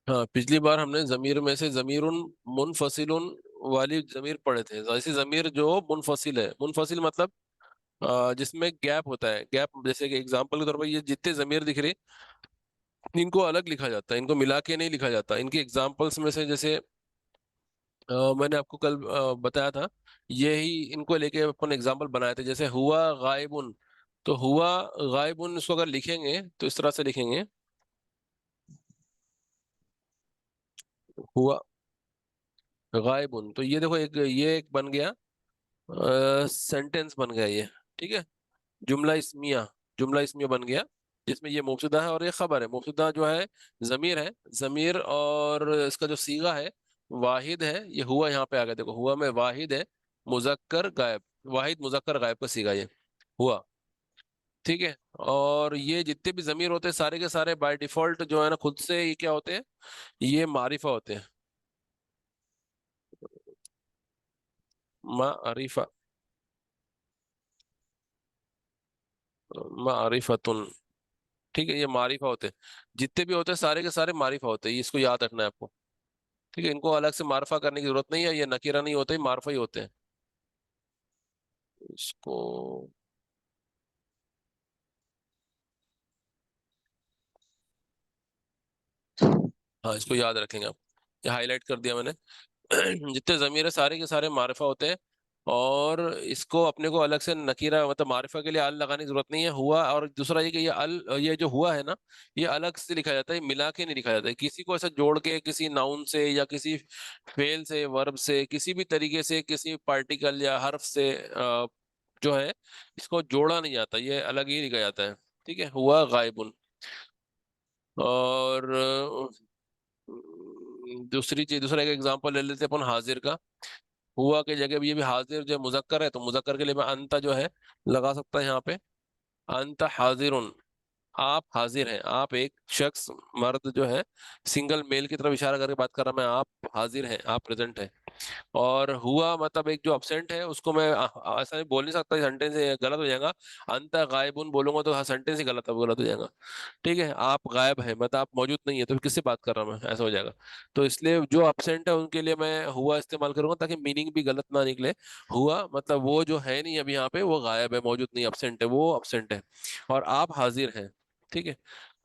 हाँ, पिछली बार हमने जमीर में से जमीरुन मुनफसिलुन वाली जमीर पढ़े थे। ऐसी जमीर जो मुनफसिल है, मुनफसिल मतलब जिसमें गैप होता है। गैप जैसे कि एग्जांपल के तौर पर ये जितने जमीर दिख रहे, इनको अलग लिखा जाता है, इनको मिला के नहीं लिखा जाता। इनकी एग्जांपल्स में से जैसे मैंने आपको कल बताया था, यही इनको लेके अपन एग्जांपल बनाए थे। जैसे हुआ गायबुन, तो हुआ गायबुन इसको अगर लिखेंगे तो इस तरह से लिखेंगे, हुआ गायबुन। तो ये देखो, ये एक बन गया, सेंटेंस बन गया ये। ठीक है, जुमला इस्मिया, जुमला इस्मिया बन गया, जिसमें ये मुब्तदा है और ये खबर है। मुब्तदा जो है जमीर है, जमीर, और इसका जो सीगा है वाहिद है। ये हुआ यहाँ पे आ गया, देखो हुआ में वाहिद है, मुजक्कर गायब, वाहिद मुजक्कर गायब का सीगा ये हुआ। ठीक है, और ये जितने भी जमीर होते हैं सारे के सारे बाय डिफॉल्ट जो है ना, खुद से ये क्या होते हैं, ये मारिफा होते हैं। मारिफा, मारिफतुन। ठीक है, ये मारिफा होते हैं, जितने भी होते हैं सारे के सारे मारिफा होते हैं, ये इसको याद रखना है आपको। ठीक है, इनको अलग से मार्फा करने की जरूरत नहीं है, ये नकीरा नहीं होते, मार्फा ही होते हैं। इसको, हाँ इसको याद रखेंगे आप, ये हाईलाइट कर दिया मैंने। जितने जमीर है सारे के सारे मारिफा होते हैं, और इसको अपने को अलग से नकीरा मतलब मारिफा के लिए अल लगाने की जरूरत नहीं है। हुआ, और दूसरा ये कि ये अल, ये जो हुआ है ना, ये अलग से लिखा जाता है, मिला के नहीं लिखा जाता है। किसी को ऐसा जोड़ के किसी नाउन से या किसी फेल से, वर्ब से, किसी भी तरीके से, किसी पार्टिकल या हर्फ से जो है इसको जोड़ा नहीं जाता, ये अलग ही लिखा जाता है। ठीक है, हुआ गायबुन। और दूसरी चीज, दूसरा एक एग्जांपल ले लेते हैं अपन हाजिर का। हुआ की जगह भी ये भी हाजिर जो मुजक्कर है, तो मुजक्कर के लिए मैं अंता जो है लगा सकता है यहाँ पे, अंत हाजिरुन। आप हाजिर हैं, आप एक शख्स, मर्द जो है, सिंगल मेल की तरफ इशारा करके बात कर रहा मैं, आप हाजिर हैं, आप प्रेजेंट हैं। और हुआ मतलब एक जो अब्सेंट है उसको मैं ऐसा नहीं बोल नहीं सकता, सेंटेंस गलत हो जाएगा। अंत गायबुन बोलूंगा तो सेंटेंस ही गलत गलत हो जाएगा। ठीक है, आप गायब है मतलब आप मौजूद नहीं है, तो फिर किससे बात कर रहा हूं मैं, ऐसा हो जाएगा। तो इसलिए जो अब्सेंट है उनके लिए मैं हुआ इस्तेमाल करूंगा, ताकि मीनिंग भी गलत ना निकले। हुआ मतलब वो जो है नहीं अभी यहाँ पे, वो गायब है, मौजूद नहीं, अब्सेंट है, वो अब्सेंट है। और आप हाजिर हैं। ठीक है,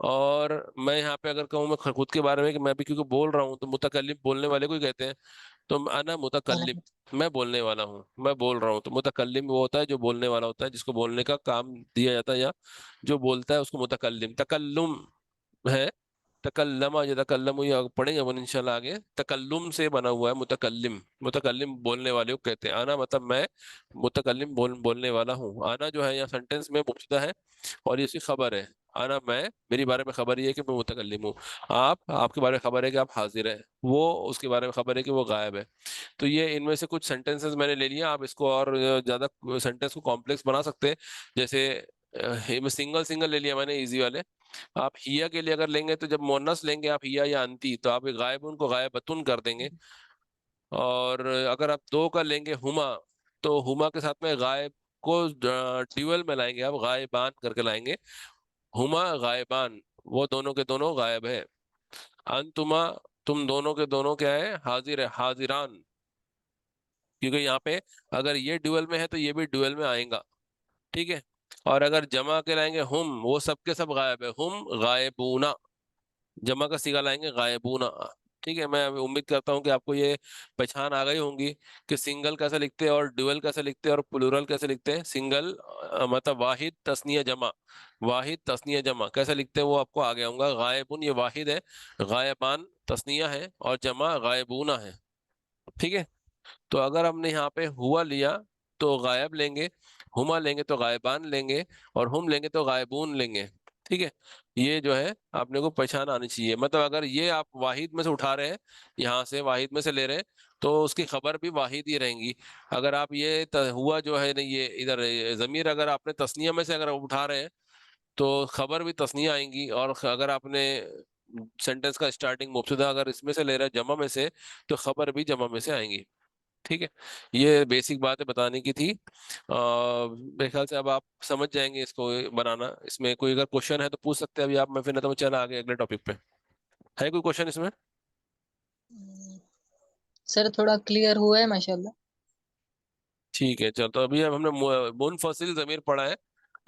और मैं यहाँ पे अगर कहूँ मैं खुद के बारे में कि मैं भी क्योंकि बोल रहा हूँ, तो मुतकल्लिम बोलने वाले को ही कहते हैं। तो अना मुतकल्लिम, मैं बोलने वाला हूँ, मैं बोल रहा हूँ। तो मुतकल्लिम वो होता है जो बोलने वाला होता है, जिसको बोलने का काम दिया जाता है, या जो बोलता है उसको मुतकल्लिम, तकल्लुम है। तकल्लमा, ये तकल्लम, ये पढ़ेंगे अपन इंशाल्लाह आगे। तकल्लुम से बना हुआ है मुतकल्लिम, मुतकल्लिम बोलने वाले को कहते हैं। आना मतलब मैं, मुतकल्लिम बोलने वाला हूँ। आना जो है यहाँ सेंटेंस में मुब्तदा है, और ये इसकी खबर है। आना मैं, मेरी बारे में खबर ये है कि मैं मुतकल्लिम हूँ। आप, आपके बारे में खबर है कि आप हाजिर है। वो, उसके बारे में खबर है कि वो गायब है। तो ये इनमें से कुछ सेंटेंसेस मैंने ले लिया। आप इसको और ज्यादा सेंटेंस को कॉम्प्लेक्स बना सकते हैं। जैसे सिंगल सिंगल ले लिया मैंने, इजी वाले। आप हिया के लिए अगर लेंगे, तो जब मोनस लेंगे आप हिया या अंती, तो आप गायब उनको गायबतुन कर देंगे। और अगर आप दो का लेंगे हुमा, तो हुमा के साथ में गायब को ड्यूअल में लाएंगे, आप गायबान करके लाएंगे। हुमा गायबान, वो दोनों के दोनों गायब है। अंतुमा, तुम दोनों के दोनों क्या है, हाजिर है, हाजिरान। क्योंकि यहाँ पे अगर ये ड्यूअल में है तो ये भी ड्यूअल में आएगा। ठीक है, और अगर जमा के लाएंगे हुम, वो सब के सब गायब है, हुम गायबूना। जमा का सीगा लाएंगे गायबूना। ठीक है, मैं उम्मीद करता हूँ कि आपको ये पहचान आ गई होंगी कि सिंगल कैसे लिखते हैं, और ड्यूअल कैसे लिखते हैं, और प्लूरल कैसे लिखते हैं। सिंगल मतलब वाहिद तस्निया जमा, वाहिद तस्निया जमा कैसे लिखते हैं वो आपको आ गया होगा। गायबुन ये वाहिद है, गायबान तस्निया है, और जमा गायबूना है। ठीक है, तो अगर हमने यहाँ पे हुआ लिया तो गायब लेंगे, हुमा लेंगे तो गायबान लेंगे, और हम लेंगे तो गायबून लेंगे। ठीक है, ये जो है आपने को पहचान आनी चाहिए। मतलब अगर ये आप वाहिद में से उठा रहे हैं, यहाँ से वाहिद में से ले रहे हैं, तो उसकी खबर भी वाहिद ही रहेंगी। अगर आप ये हुआ जो है ना, ये इधर जमीर अगर आपने तस्निया में से अगर उठा रहे हैं, तो खबर भी तस्निया आएंगी। और अगर आपने सेंटेंस का स्टार्टिंग मुब्तदा अगर इसमें से ले रहे हैं, जमा में से, तो खबर भी जमा में से आएंगी। ठीक है, ये बेसिक बातें बताने की थी। मेरे ख्याल से अब आप समझ जाएंगे इसको बनाना। इसमें कोई अगर क्वेश्चन है तो पूछ सकते हैं अभी आप, मैं फिर नहीं तो मैं चला आगे अगले टॉपिक पे। है कोई क्वेश्चन इसमें? सर थोड़ा क्लियर हुआ है माशाल्लाह। ठीक है, चल, तो अभी अब हमने मुनफसिल जमीर पढ़ा है।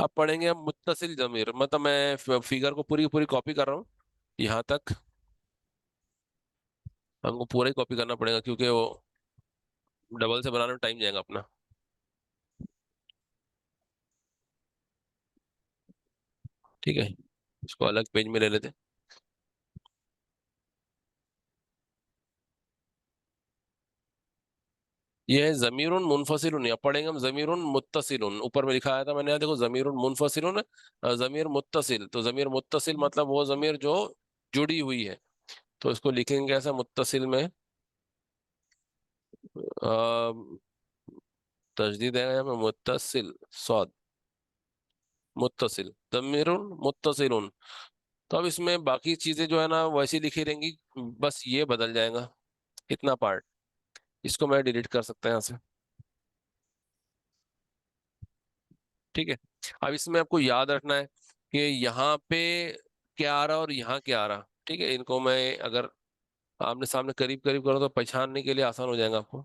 अब पढ़ेंगे हम मुत्तसिल जमीर। मतलब मैं फिगर को पूरी पूरी कॉपी कर रहा हूँ यहाँ तक। हमको पूरा ही कॉपी करना पड़ेगा क्योंकि वो डबल से बनाने में टाइम जाएगा अपना। ठीक है, इसको अलग पेज में ले लेते हैं। ये है जमीरुन मुनफसिलुन, या पढ़ेंगे हम जमीरुन मुत्तसिलुन। ऊपर में लिखा आया था मैंने, यहाँ देखो, जमीरुन मुनफसिलुन, जमीर मुत्तसिल। तो जमीर मुत्तसिल मतलब वो जमीर जो जुड़ी हुई है। तो इसको लिखेंगे ऐसा मुत्तसिल में, तजदीद है यहाँ पे, मुत्तसिल, सौद, मुत्तसिल, जमीरुन मुत्तसिलुन। तो अब इसमें बाकी चीजें जो है ना वैसी लिखी रहेंगी, बस ये बदल जाएगा इतना पार्ट। इसको मैं डिलीट कर सकता हूँ यहाँ से। ठीक है, अब इसमें आपको याद रखना है कि यहाँ पे क्या आ रहा और यहाँ क्या आ रहा। ठीक है, इनको मैं अगर आमने सामने करीब करीब करूँ तो पहचानने के लिए आसान हो जाएगा आपको।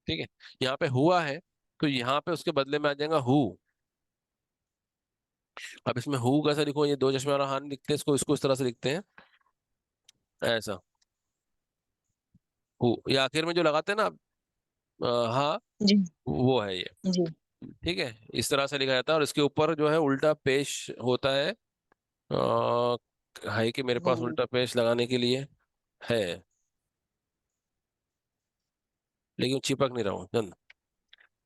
ठीक है, यहाँ पे हुआ है तो यहाँ पे उसके बदले में आ जाएगा हु। अब इसमें हु कैसे लिखो, ये दो चश्मे वाला हान लिखते हैं इसको, इसको इस तरह से लिखते हैं, ऐसा। हु, ये आखिर में जो लगाते हैं ना हाँ, जी वो है ये। जी। ठीक है, इस तरह से लिखा जाता है, और इसके ऊपर जो है उल्टा पेश होता है। है कि मेरे हो। पास उल्टा पेश लगाने के लिए है, लेकिन चिपक नहीं रहा हूँ जन।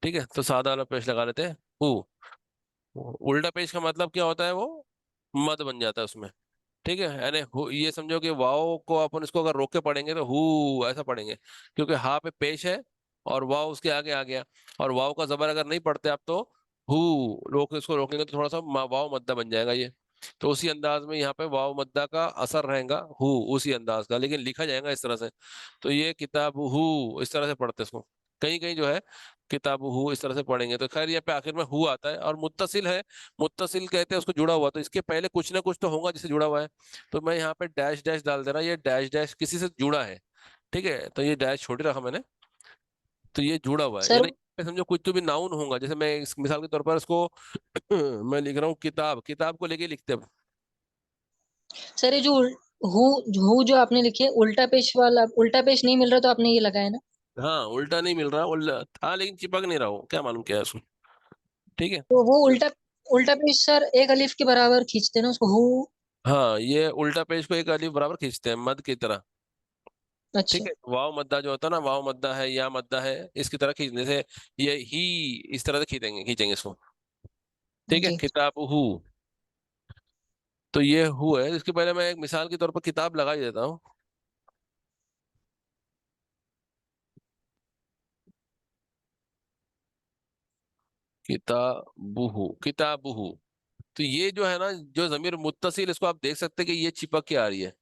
ठीक है, तो सादा वाला पेश लगा लेते हैं। हु, उल्टा पेश का मतलब क्या होता है, वो मद बन जाता है उसमें। ठीक है, यानी ये समझो कि वाव को अपन इसको अगर रोक के पढ़ेंगे तो हु ऐसा पढ़ेंगे, क्योंकि हा पे पेश है और वाव उसके आगे आ गया। और वाव का जबर अगर नहीं पढ़ते आप तो हु, रोक इसको रोकेंगे तो थोड़ा सा वाव मद्दा बन जाएगा ये। तो उसी अंदाज में यहाँ पे वाव मद्दा का असर रहेगा, हु उसी अंदाज का, लेकिन लिखा जाएगा इस तरह से। तो ये किताब हु इस तरह से पढ़ते हैं इसको। कहीं कहीं जो है किताब हु इस तरह से पढ़ेंगे। तो खैर, यहाँ पे आखिर में हु आता है, और मुत्तसिल है। मुत्तसिल कहते हैं उसको जुड़ा हुआ, तो इसके पहले कुछ ना कुछ तो होगा जिससे जुड़ा हुआ है। तो मैं यहाँ पे डैश डैश डाल दे रहा, ये डैश डैश किसी से जुड़ा है। ठीक है, तो ये डैश छोड़ ही रखा मैंने। तो ये जुड़ा हुआ है, सर यानी समझो कुछ तो भी नाउन होगा। जैसे मैं इस मिसाल के तौर पर इसको मैं लिख रहा हूँ किताब, किताब को लेके लिखते हैं। सर ये जो हु हु जो आपने लिखी है उल्टा पेश वाला, उल्टा पेश नहीं मिल रहा तो आपने ये लगाया ना? हाँ, उल्टा नहीं मिल रहा, उल्टा था लेकिन चिपक नहीं रहा हूँ, क्या मालूम क्या है उसको। ठीक है, तो वो उल्टा उल्टा पेश सर एक अलिफ के बराबर खींचते हैं ना उसको, हु। हाँ, ये उल्टा पेज को एक अलीफ बराबर खींचते हैं, मद की तरह। ठीक अच्छा। है, वाव मद्दा जो होता है ना, वाव मद्दा है या मद्दा है, इसकी तरह खींचने से ये ही इस तरह से खींचेंगे खींचेंगे इसको। ठीक है, जी किताब हु। तो ये हु है। इसके पहले मैं एक मिसाल के तौर पर किताब लगा ही देता हूँ। किताबुहु, किताबुहु। तो ये जो है ना, जो जमीर मुत्तसिल, इसको आप देख सकते हैं कि ये चिपक के आ रही है।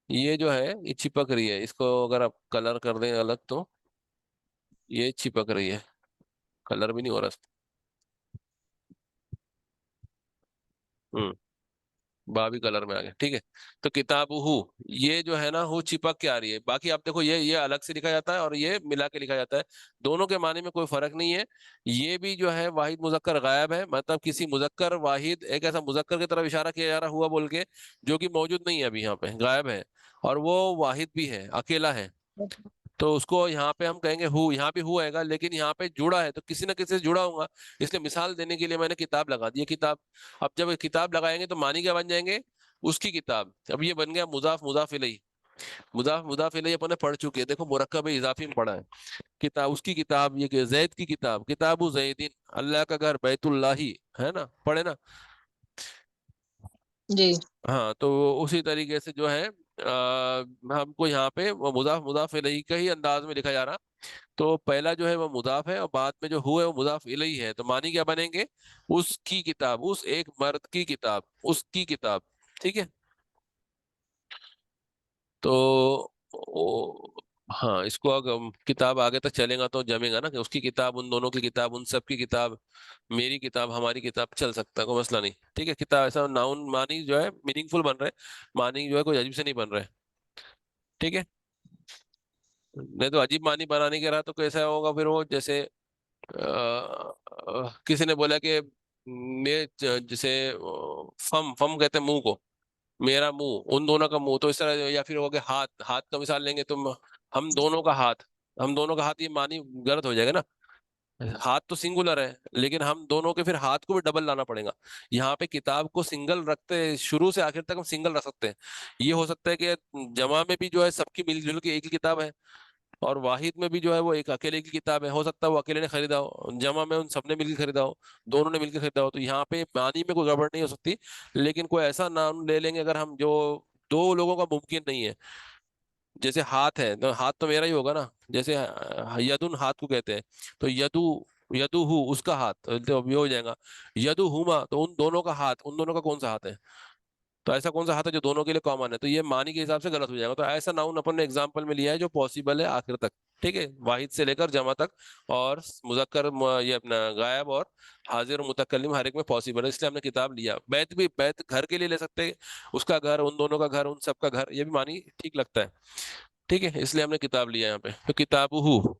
ये जो है ये चिपक रही है, इसको अगर आप कलर कर दें अलग तो ये चिपक रही है। कलर भी नहीं हो रहा इसका। हम्म, बाबी कलर में आ गया। ठीक है, तो किताब हु, ये जो है ना हु चिपक के आ रही है। बाकी आप देखो, ये अलग से लिखा जाता है और ये मिला के लिखा जाता है। दोनों के माने में कोई फर्क नहीं है। ये भी जो है वाहिद मुजक्कर गायब है, मतलब किसी मुजक्कर वाहिद, एक ऐसा मुजक्कर की तरफ इशारा किया जा रहा हुआ बोल के, जो कि मौजूद नहीं है अभी, यहाँ पे गायब है। और वो वाहिद भी है, अकेला है। तो उसको यहाँ पे हम कहेंगे हु, यहाँ भी हु आएगा, लेकिन यहाँ पे जुड़ा है तो किसी ना किसी से जुड़ा होगा। इसलिए मिसाल देने के लिए मैंने किताब लगा दी है, किताब। अब जब किताब लगाएंगे तो मानी क्या बन जाएंगे, उसकी किताब। अब ये बन गया मुजाफ मुजाफ इलैही। मुजाफ मुजाफ इलैही अपन ने पढ़ चुके हैं, देखो मुरक्कब इजाफी में पढ़ा है। किताब, उसकी किताब, ये जैद की किताब, किताबु जैदिन, अल्लाह का घर बैतुल्लाही, है ना, पढ़े ना। जी। हाँ, तो उसी तरीके से जो है हमको यहाँ पे वो मुजाफ मुजाफ इलैही का ही अंदाज में लिखा जा रहा। तो पहला जो है वो मुदाफ है, और बाद में जो हुआ है वो मुदाफ इलैही है। तो मानी क्या बनेंगे, उसकी किताब, उस एक मर्द की किताब, उसकी किताब। ठीक है, तो हाँ, इसको अगर किताब आगे तक चलेगा तो जमेगा ना, कि उसकी किताब, उन दोनों की किताब, उन सब की किताब, मेरी किताब, हमारी किताब, चल सकता है, कोई मसला नहीं। ठीक है, किताब ऐसा नाउन मानी जो है मीनिंगफुल बन रहा है, मानी जो है कोई अजीब से नहीं बन रहा है। ठीक है। नहीं तो अजीब मानी बनाने के रहा तो कैसा होगा फिर वो, जैसे किसी ने बोला कि जैसे फम फम कहते हैं मुंह को, मेरा मुंह, उन दोनों का मुंह, तो इस तरह। या फिर हो गया हाथ, हाथ का मिसाल लेंगे तुम, हम दोनों का हाथ, हम दोनों का हाथ, ये मानी गलत हो जाएगा ना। हाथ तो सिंगुलर है, लेकिन हम दोनों के फिर हाथ को भी डबल लाना पड़ेगा। यहाँ पे किताब को सिंगल रखते, शुरू से आखिर तक हम सिंगल रख सकते हैं। ये हो सकता है कि जमा में भी जो है सबकी मिलजुल के एक ही किताब है, और वाहिद में भी जो है वो एक अकेले की किताब है। हो सकता है वो अकेले ने खरीदा हो, जमा में उन सबने मिलकर खरीदा हो, दोनों ने मिलकर खरीदा हो। तो यहाँ पे मानी में कोई गड़बड़ नहीं हो सकती। लेकिन कोई ऐसा नाम ले लेंगे अगर हम, जो दो लोगों का मुमकिन नहीं है। जैसे हाथ है तो हाथ तो मेरा ही होगा ना, जैसे यदुन हाथ को कहते हैं, तो यदु, यदु हु उसका हाथ, तो ये हो जाएगा। यदु हुमा, तो उन दोनों का हाथ, उन दोनों का कौन सा हाथ है। तो ऐसा कौन सा हाथ है जो दोनों के लिए कॉमन है, तो ये मानी के हिसाब से गलत हो जाएगा। तो ऐसा नाउन अपन ने एग्जांपल में लिया है जो पॉसिबल है आखिर तक। ठीक है, वाहिद से लेकर जमा तक, और मुजक्कर ये अपना गायब और हाजिर और मुतकल्लिम हर एक में पॉसिबल है, इसलिए हमने किताब लिया। बैत भी, बैत घर के लिए ले सकते हैं, उसका घर, उन दोनों का घर, उन सबका घर, ये भी मानी ठीक लगता है। ठीक है, इसलिए हमने किताब लिया यहाँ पे। तो किताबुहु,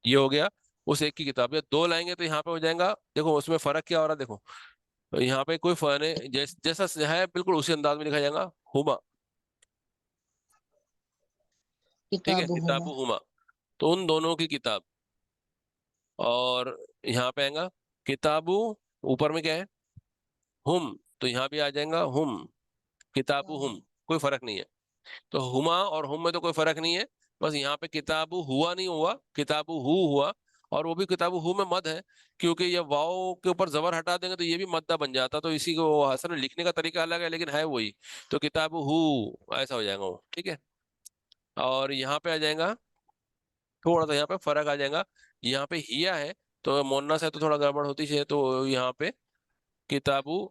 ये हो गया उस एक की किताब। या दो लाएंगे तो यहाँ पे हो जाएगा, देखो उसमें फर्क क्या हो रहा है, देखो। तो यहाँ पे कोई फर्क नहीं, जैसा है बिल्कुल उसी अंदाज में लिखा जाएगा, हुमा। ठीक है, किताबुहुमा। किताबुहुमा, तो उन दोनों की किताब। और यहाँ पे आएगा किताबु, ऊपर में क्या है, हुम, तो यहाँ भी आ जाएगा हुम, किताबुहुम, कोई फर्क नहीं है। तो हुमा और हुम में तो कोई फर्क नहीं है। बस यहाँ पे किताबु हुआ नहीं हुआ, किताबु हु हुआ। और वो भी किताबु हु में मद है, क्योंकि ये वाव के ऊपर जबर हटा देंगे तो ये भी मद्दा बन जाता। तो इसी को असल में लिखने का तरीका अलग है, लेकिन है वही। तो किताबु हु ऐसा हो जाएगा वो। ठीक है, और यहाँ पे आ जाएगा, थोड़ा सा यहाँ पे फर्क आ जाएगा। यहाँ पे हिया है, तो मोन्नस है तो थोड़ा गड़बड़ होती है। तो यहाँ पे किताबु,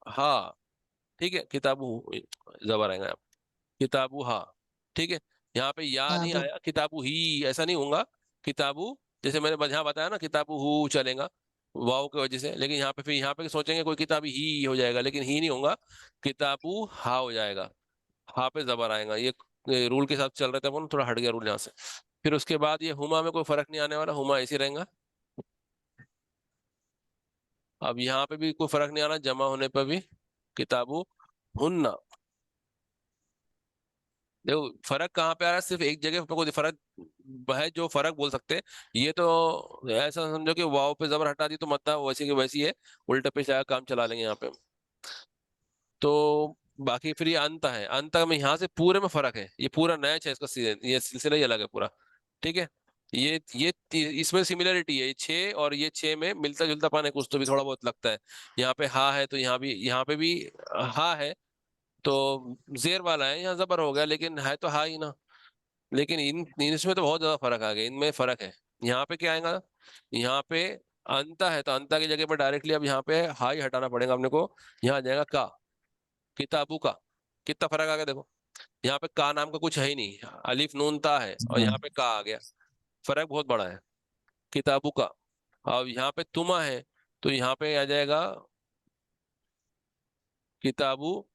हाँ, ठीक है, किताबु, जबर आएगा, किताबु हा। ठीक है, यहाँ पे या नहीं किताबु। आया, किताबु ही ऐसा नहीं होगा। किताबु, जैसे मैंने यहाँ बताया ना, किताबु हु चलेगा वाव की वजह से, लेकिन यहाँ पे फिर यहाँ पे सोचेंगे कोई किताब ही हो जाएगा, लेकिन ही नहीं होगा, किताबु हा हो जाएगा। हा पे जबर आएगा। ये रूल के साथ चल रहे थे अपन, थोड़ा हट गया रूल यहाँ से। फिर उसके बाद ये हुमा में कोई फर्क नहीं आने वाला, हुमा ऐसे रहेगा। अब यहाँ पे भी कोई फर्क नहीं आना, जमा होने पर भी किताबु हुन्ना। देखो फर्क कहाँ पे आ रहा है, सिर्फ एक जगह पे कोई फर्क है जो फर्क बोल सकते हैं। ये तो ऐसा समझो कि वाव पे जबर हटा दी तो मतलब वैसी की वैसी है, उल्टा पे आया काम चला लेंगे यहाँ पे। तो बाकी फिर ये अंत है, अंत में यहाँ से पूरे में फर्क है, ये पूरा नया है इसका ये सिलसिला ही अलग है पूरा। ठीक है, इसमें सिमिलरिटी है, ये छः और ये छः में मिलता जुलता पान है कुछ तो भी थोड़ा बहुत लगता है। यहाँ पे हा है तो यहाँ पे भी हा है, तो जेर वाला है, यहाँ जबर हो गया, लेकिन है तो हा ही ना। लेकिन इसमें तो बहुत ज्यादा फर्क आ गया, इनमें फर्क है। यहाँ पे क्या आएगा, यहाँ पे अंता है, तो अंता की जगह पे डायरेक्टली अब यहाँ पे हाई हटाना पड़ेगा अपने को। यहाँ आ जाएगा का, किताबू का। कितना फर्क आ गया देखो, यहाँ पे का नाम का कुछ है ही नहीं, अलिफ नून ता है, और यहाँ पे का आ गया। फर्क बहुत बड़ा है, किताबू का। अब यहाँ पे तुमा है, तो यहाँ पे आ जाएगा किताबू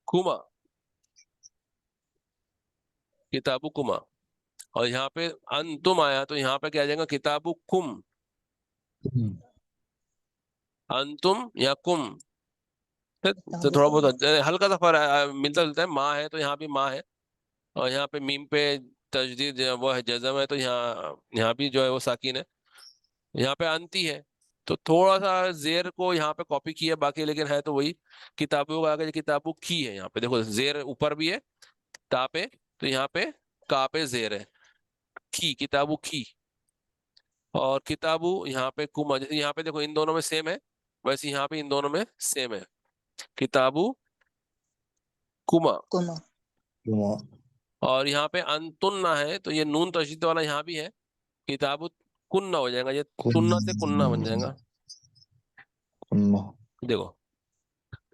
कुमा, किताबू कुमा। और यहाँ पे अंतुम आया, तो यहाँ पे क्या आ जाएगा, किताबू कुम, अंतुम या कुम। तो थोड़ा किताबुकुम। बहुत हल्का सा फर्क मिलता जुलता है। माँ है तो यहाँ भी माँ है, और यहाँ पे मीम पे तजदीद वो है, जज़म है, तो यहाँ यहाँ भी जो है वो साकिन है। यहाँ पे अंती है, तो थोड़ा सा जेर को यहाँ पे कॉपी किया बाकी, लेकिन है तो वही। किताबों का आगे किताबों की है, यहाँ पे देखो जेर ऊपर भी है ता पे, तो यहाँ पे का पे जेर है, की, किताबों की। और किताबू यहाँ पे कुमा, जैसे यहाँ पे देखो इन दोनों में सेम है, वैसे यहाँ पे इन दोनों में सेम है, किताबू कुमा। कुमा। और यहाँ पे अनतुन्ना है, तो ये नून तशदीद वाला यहाँ भी है, किताबु कुन्ना हो जाएगा, ये तुन्ना से कुन्ना बन जाएगा। देखो,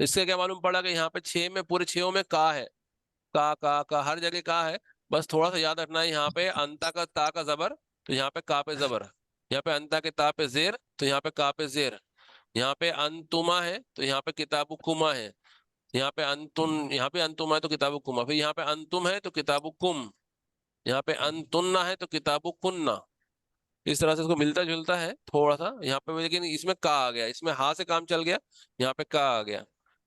इससे क्या मालूम पड़ा कि यहाँ पे छह में, पूरे छयों में का है, का हर जगह का है। बस थोड़ा सा याद रखना है, यहाँ पे अंता का ता का जबर, तो यहाँ पे का पे जबर। यहाँ पे अंता के ता पे जेर, तो यहाँ पे का पे जेर। यहाँ पे अंतुमा है, तो यहाँ पे किताबु कुमा है। यहाँ पे अंतुम है तो किताबुकुम, फिर यहाँ पे अंतुम है तो किताबुकुम, यहाँ पे अंतुन्ना है तो किताबुकुन्ना। इस तरह से इसको मिलता जुलता है थोड़ा सा यहाँ पे, लेकिन इसमें का आ गया, इसमें हा से काम चल गया, यहाँ पे का आ गया।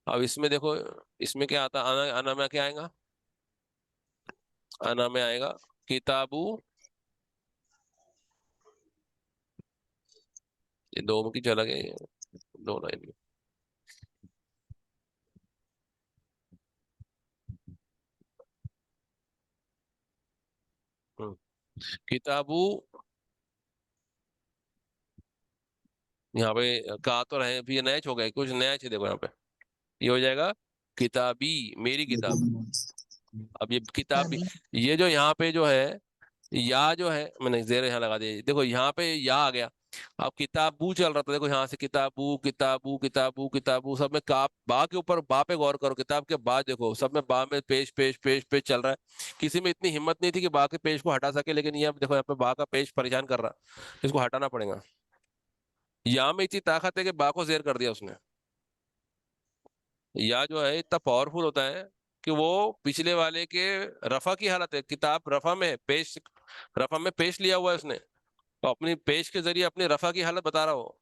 अब इसमें देखो, इसमें क्या आता, अना, अना में क्या आएगा, अना में आएगा किताबु, ये दो की चला गया ये, दो लाइन में। हम्म, किताबु, यहाँ पे का तो रहे, फिर ये नया हो गया, कुछ नया चाहिए, देखो यहाँ पे ये हो जाएगा किताबी, मेरी किताब। अब ये किताब भी, अभी ये जो यहाँ पे जो है, या जो है मैंने जेर यहाँ लगा दिया, देखो यहाँ पे या आ गया। अब किताबू चल रहा था, देखो यहाँ से किताबू किताबू किताबू किताबू, सब में का बा के ऊपर बा पे गौर करो, किताब के बा देखो सब में बा में पेश पेश पेश पेश चल रहा है। किसी में इतनी हिम्मत नहीं थी कि बा के पेश को हटा सके, लेकिन ये अब देखो यहाँ पे बा का पेश परेशान कर रहा है, इसको हटाना पड़ेगा। या में इतनी ताकत है कि बा को जेर कर दिया उसने। या जो है इतना पावरफुल होता है कि वो पिछले वाले के रफा की हालत है, किताब रफा में पेश, रफा में पेश लिया हुआ है उसने, तो अपनी पेश के जरिए अपनी रफा की हालत बता रहा हो।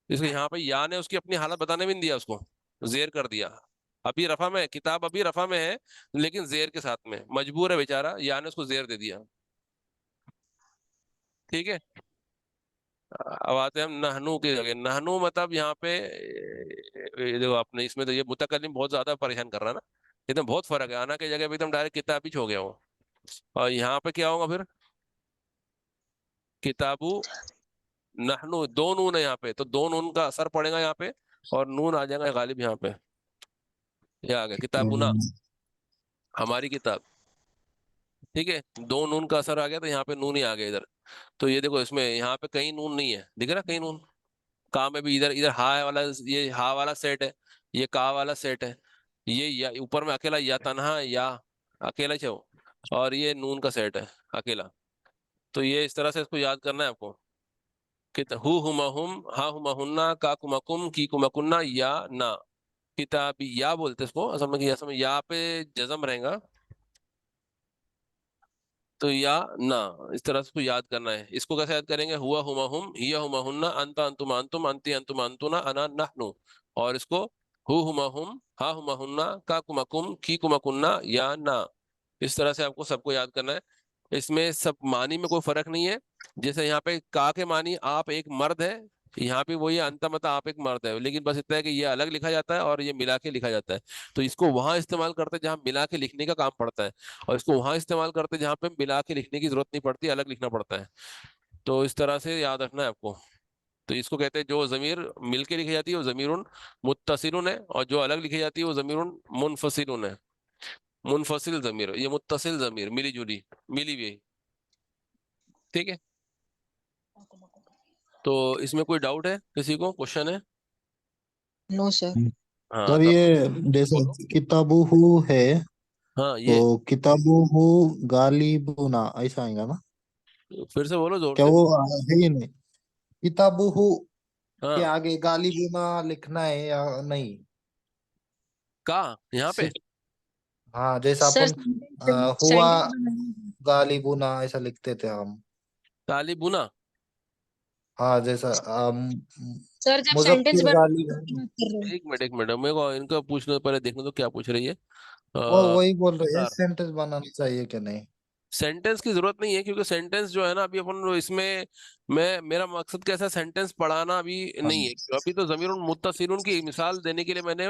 इसलिए यहाँ पे या ने उसकी अपनी हालत बताने भी नहीं दिया, उसको जेर कर दिया। अभी रफा में है, किताब अभी रफा में है, लेकिन जेर के साथ में मजबूर है बेचारा, या ने उसको जेर दे दिया। ठीक है। अब आते हैं हम नहनू की जगह, नहनू मतलब यहाँ पे ये देखो आपने, इसमें तो ये मुतकल्लिम बहुत ज्यादा परेशान कर रहा है ना, एकदम बहुत फर्क है, आना की जगह पे एकदम डायरेक्ट किताब ही हो गया वो। और यहाँ पे क्या होगा फिर, किताबू, नहनू, दो नून है यहाँ पे, तो दो नून का असर पड़ेगा यहाँ पे, और नून आ जाएगा गालिब यहाँ पे, ये आ गया किताबुना, हमारी किताब। ठीक है, दो नून का असर आ गया तो यहाँ पे नून ही आ गया इधर। तो ये देखो इसमें यहाँ पे कहीं नून नहीं है, दिख रहा कहीं नून, का में भी इधर, इधर हा वाला, ये हा वाला सेट है, ये का वाला सेट है, ये या ऊपर में अकेला या तनहा या अकेला छो, और ये नून का सेट है अकेला। तो ये इस तरह से इसको याद करना है आपको कि हु हुमा हुम, हा हुमा हुन्ना, का कुमकुम, की कुमकुन्ना, या ना, किताबी या बोलते हैं इसको असल में, कि असल में या पे जजम रहेगा, तो या ना, इस तरह से इसको याद करना है। इसको कैसे याद करेंगे, हुआ हुमा हुम, हिया हुमा हुन्ना, अंता अंतुम अंतुम, अंती अंतुम अंतुना, अना नहनु। और इसको हु हुमा हुम, हा हुमा हुन्ना, का कुमकुम, की कुमकुन्ना, या ना, इस तरह से आपको सबको याद करना है। इसमें सब मानी में कोई फर्क नहीं है। जैसे यहाँ पे का के मानी आप एक मर्द है, यहाँ पे वही अंत मतलब आप एक मर्द है, लेकिन बस इतना है कि ये अलग लिखा जाता है और ये मिला के लिखा जाता है। तो इसको वहां इस्तेमाल करते हैं जहाँ मिला के लिखने का काम पड़ता है, और इसको वहां इस्तेमाल करते हैं जहाँ पे मिला के लिखने की जरूरत नहीं पड़ती, अलग लिखना पड़ता है। तो इस तरह से याद रखना है आपको। तो इसको कहते हैं, जो जमीर मिल के लिखी जाती है वो जमीरुन मुत्तसिलुन है, और जो अलग लिखी जाती है वो जमीरुन मुनफसिलुन है। मुनफसिल जमीर, ये मुत्तसिल जमीर, मिली जुली, मिली हुई। ठीक है। तो इसमें कोई डाउट है, किसी को क्वेश्चन है? No sir. हाँ सर तब ये जैसे बोलो। किताबुहु है, हाँ तो ये, किताबुहु गालिबुना ऐसा आएगा ना? फिर से बोलो जोर क्या से। वो है ही नहीं? किताबुहु के हाँ, आगे गालिबुना लिखना है या नहीं? का यहाँ पे, सिर्फ हाँ, जैसा सर अपन सेंटेंस हुआ बनाना। गालिबुना ऐसा लिखते थे हम। ताली बुना। हाँ, जैसा सर जब सेंटेंस मुजफ्फर बना गालिब, की बात कर रहे हो। एक मिनट मेरे को इनको पूछने पहले देखने तो क्या पूछ रही है। वो वही बोल रहे हैं, सर, सेंटेंस बनाना चाहिए कि नहीं? सेंटेंस की जरूरत नहीं है, क्योंकि सेंटेंस जो है ना अभी अपन इसमें, मैं मेरा मकसद कैसा, सेंटेंस पढ़ाना अभी हाँ। नहीं है। अभी तो जमीरुन मुत्तसिलुन की मिसाल देने के लिए मैंने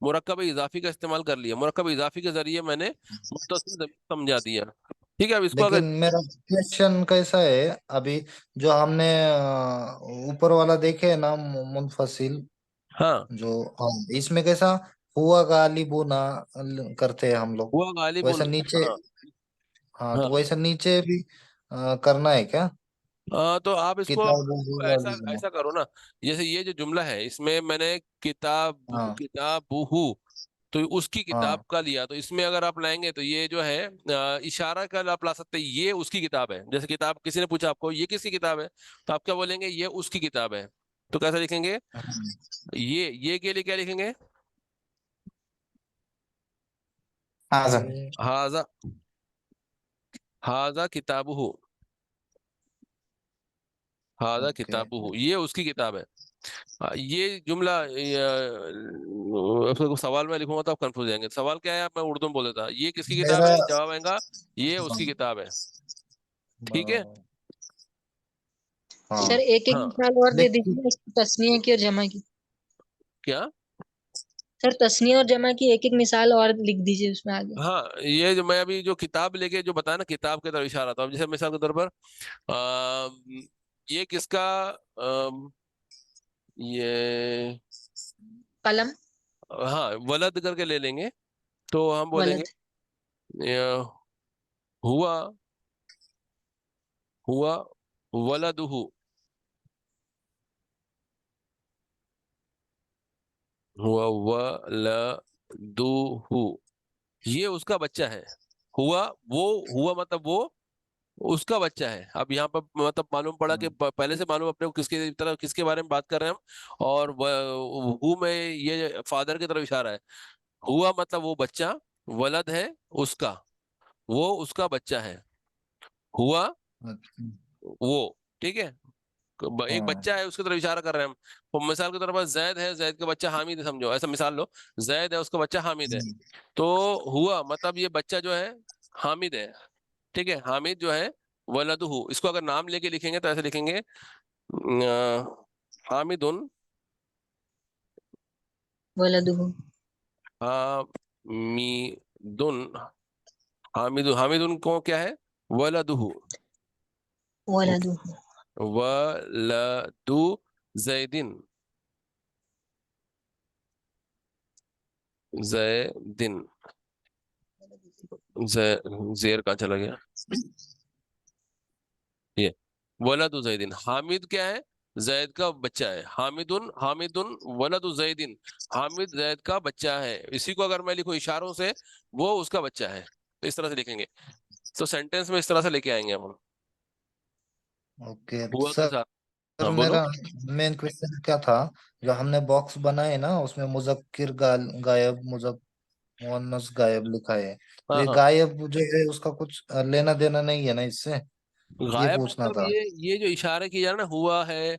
मुरक्कब इजाफी का इस्तेमाल कर लिया, मुरक्कब इजाफी के जरिए मैंने मुत्तसिल जमीर समझा दिया। ठीक है, अब इसको अगर, लेकिन मेरा क्वेश्चन कैसा है अभी, जो हमने ऊपर वाला देखे है ना, मुनफसिल, हाँ, जो हाँ, इसमें कैसा हुआ गालिबू ना करते हैं हम लोग, हुआ गालिबुन, वैसा नीचे। हाँ हाँ, तो हाँ वैसा नीचे भी करना है क्या? हाँ, तो आप इसको किताबू ऐसा गालिबू ना। ऐसा करो ना, जैसे ये जो जुमला है इसमें मैंने किताब, हाँ किताबुहु, तो उसकी किताब हाँ। का लिया, तो इसमें अगर आप लाएंगे तो ये जो है इशारा का आप ला सकते हैं, ये उसकी किताब है। जैसे किताब, किसी ने पूछा आपको ये किसकी किताब है, तो आप क्या बोलेंगे, ये उसकी किताब है। तो कैसा लिखेंगे, हाँ। ये के लिए क्या लिखेंगे, हाँ सर। हाजा, हाजा किताबुहु, हाजा ओके। किताबुहु, ये उसकी किताब है। ये जुमला उसको सवाल में लिखूंगा तो आप कंफ्यूज जाएंगे। सवाल क्या है, आप मैं उर्दू में बोल देता, ये किसकी किताब मेरा है, जवाब आएगा ये उसकी किताब है। ठीक है। सर हाँ। एक एक हाँ। मिसाल और दे लेकिन दीजिए इसकी, तस्नीया की और जमा की। क्या? सर तस्नीया और जमा की एक एक मिसाल और लिख दीजिए उसमें आगे। हाँ, ये जो मैं अभी जो किताब लेके जो बताया ना, किताब के तरफ इशारा था। अब जैसे मिसाल के तौर पर ये किसका, ये, कलम। हाँ, वलद करके ले लेंगे तो हम बोलेंगे वलद। अ, हुआ, हुआ वलदुहु, हुआ वलदुहु, ये उसका बच्चा है। हुआ, वो, हुआ मतलब वो उसका बच्चा है। अब यहाँ पर मतलब मालूम पड़ा कि पहले से मालूम अपने को किसके तरफ, किसके बारे में बात कर रहे हैं हम, और हु में ये फादर की तरफ इशारा है। हुआ मतलब वो बच्चा, वलद है उसका, वो उसका बच्चा है। हुआ अच्छा। वो, ठीक है, एक हाँ। बच्चा है उसकी तरफ इशारा कर रहे हैं हम। तो मिसाल के तौर पर जैद है, जैद का बच्चा हामिद है, समझो ऐसा मिसाल लो, जैद है उसका बच्चा हामिद है। तो हुआ मतलब ये बच्चा जो है हामिद है। ठीक है, हामिद जो है वलदहु, इसको अगर नाम लेके लिखेंगे तो ऐसे लिखेंगे हामिदुन, वलदुहु। हामिदुन, हामिदुन, हामिदुन को क्या है, वलदहु। ओके, वलदुहु। वलदु जैदिन, जैदिन, जेर कहाँ चला गया, ये वलदु जैदिन। हामिद क्या है, जैद का बच्चा है। हामिदुन, हामिदुन वलदु जैदिन, हामिद जैद का बच्चा है। इसी को अगर मैं लिखूं इशारों से, वो उसका बच्चा है, तो इस तरह से लिखेंगे। तो सेंटेंस में इस तरह से लेके आएंगे हम। ओके हुआ के साथ। सर, हाँ बोलो। मेरा मेन क्वेश्चन क्या था, जो हमने बॉक्स बनाए ना उसमें मुजक्किर गायब, मुअन्नस गायब लिखा है, तो हाँ ये हाँ, गायब जो है उसका कुछ लेना देना नहीं है ना इससे, ये गायब पूछना मतलब था। ये जो इशारे किए जा रहे हैं ना, हुआ है,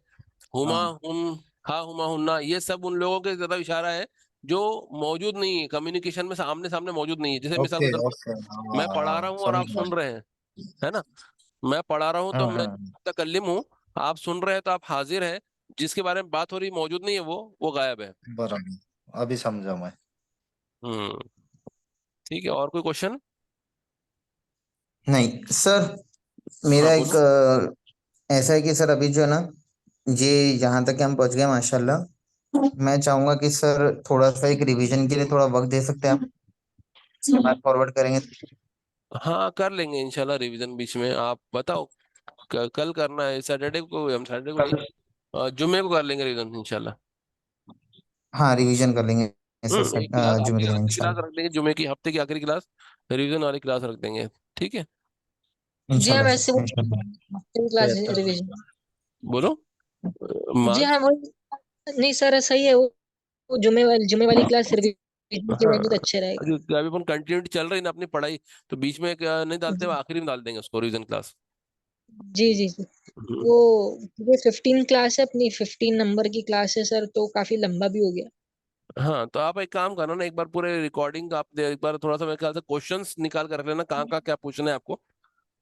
हुमा, हाँ। हुम, हा, हुमा, हुन्ना, ये सब उन लोगों के ज्यादा इशारा है जो मौजूद नहीं है कम्युनिकेशन में, सामने सामने मौजूद नहीं है। जैसे मिसाल ओके के तौर पर ओके, मैं हाँ पढ़ा रहा हाँ हूँ और आप समझ सुन रहे हैं, है ना, मैं पढ़ा रहा हूँ तो मैं हाँ। मुतकल्लिम हूँ, आप सुन रहे हैं तो आप हाजिर हैं, जिसके बारे में बात हो रही मौजूद नहीं है, वो गायब है। बराबर, अभी समझा मैं। हम्म। ठीक है, और कोई क्वेश्चन? नहीं सर, हाँ मेरा एक बोलो। ऐसा है कि सर अभी जो है ना, ये यहाँ तक कि हम पहुंच गए माशाल्लाह। मैं चाहूंगा कि सर थोड़ा सा एक रिवीजन के लिए थोड़ा वक्त दे सकते हैं आप, उसके बाद फॉरवर्ड करेंगे। हाँ कर लेंगे इंशाल्लाह रिवीजन, बीच में आप बताओ, कल करना है, सैटरडे को, हम सैटरडे को नहीं, कल। जुम्मे को कर लेंगे रिवीजन इंशाल्लाह। हाँ रिवीजन कर लेंगे सर, एक क्लास जुमे आपकी के दिन अलग से क्लास इंशाल्लाह। रख देंगे, जुम्मे की हफ्ते की आखिरी क्लास, रिवीजन वाली क्लास रख देंगे। ठीक है। जी हाँ, इंशाल्लाह वैसे वो सर इंशाल्लाह। क्लास बेहतर रिवीजन। रहेगा। बोलो। जी मार्च। हाँ वही। नहीं सर सही है वो जुमे वाली क्लास रिवीजन की हाँ, रहेंगे तो अच्छे रहेगा। अभी अपन कंटिन्यूटी चल रही है ना अपनी पढ़ाई, तो बीच में नहीं डालते हुए जी आखिरी में डाल देंगे उसको, रिवीजन क्लास। जी जी जी। वो ये 15 क्लास है, अपनी 15 नंबर की क्लास है सर, तो काफी लंबा भी हो गया। हाँ, तो आप एक काम करना ना, एक बार पूरे रिकॉर्डिंग आप एक बार थोड़ा सा मेरे ख्याल से क्वेश्चंस निकाल कर रख लेना, कहाँ कहाँ क्या पूछना है आपको।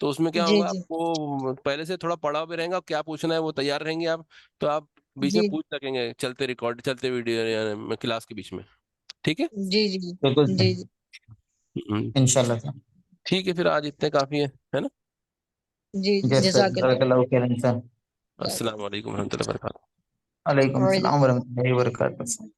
तो उसमें क्या जी होगा, जी आपको पहले से थोड़ा पढ़ा भी रहेगा, क्या पूछना है वो तैयार रहेंगे आप, तो आप बीच में जी पूछ सकेंगे, चलते रिकॉर्ड, चलते वीडियो क्लास के बीच में। ठीक है। जी जी बिल्कुल जी सर, जी। हम्म, इंशाल्लाह सर। ठीक है, फिर आज इतने काफी है ना। जी जैसे सर, जज़ाकल्लाह। जज़ाकल्लाह खैरन सर। अस्सलाम वालेकुम रहमतुल्लाहि वबरकातुहू। वालेकुम और सलाम वरहमतुल्लाहि वबरकातुहू।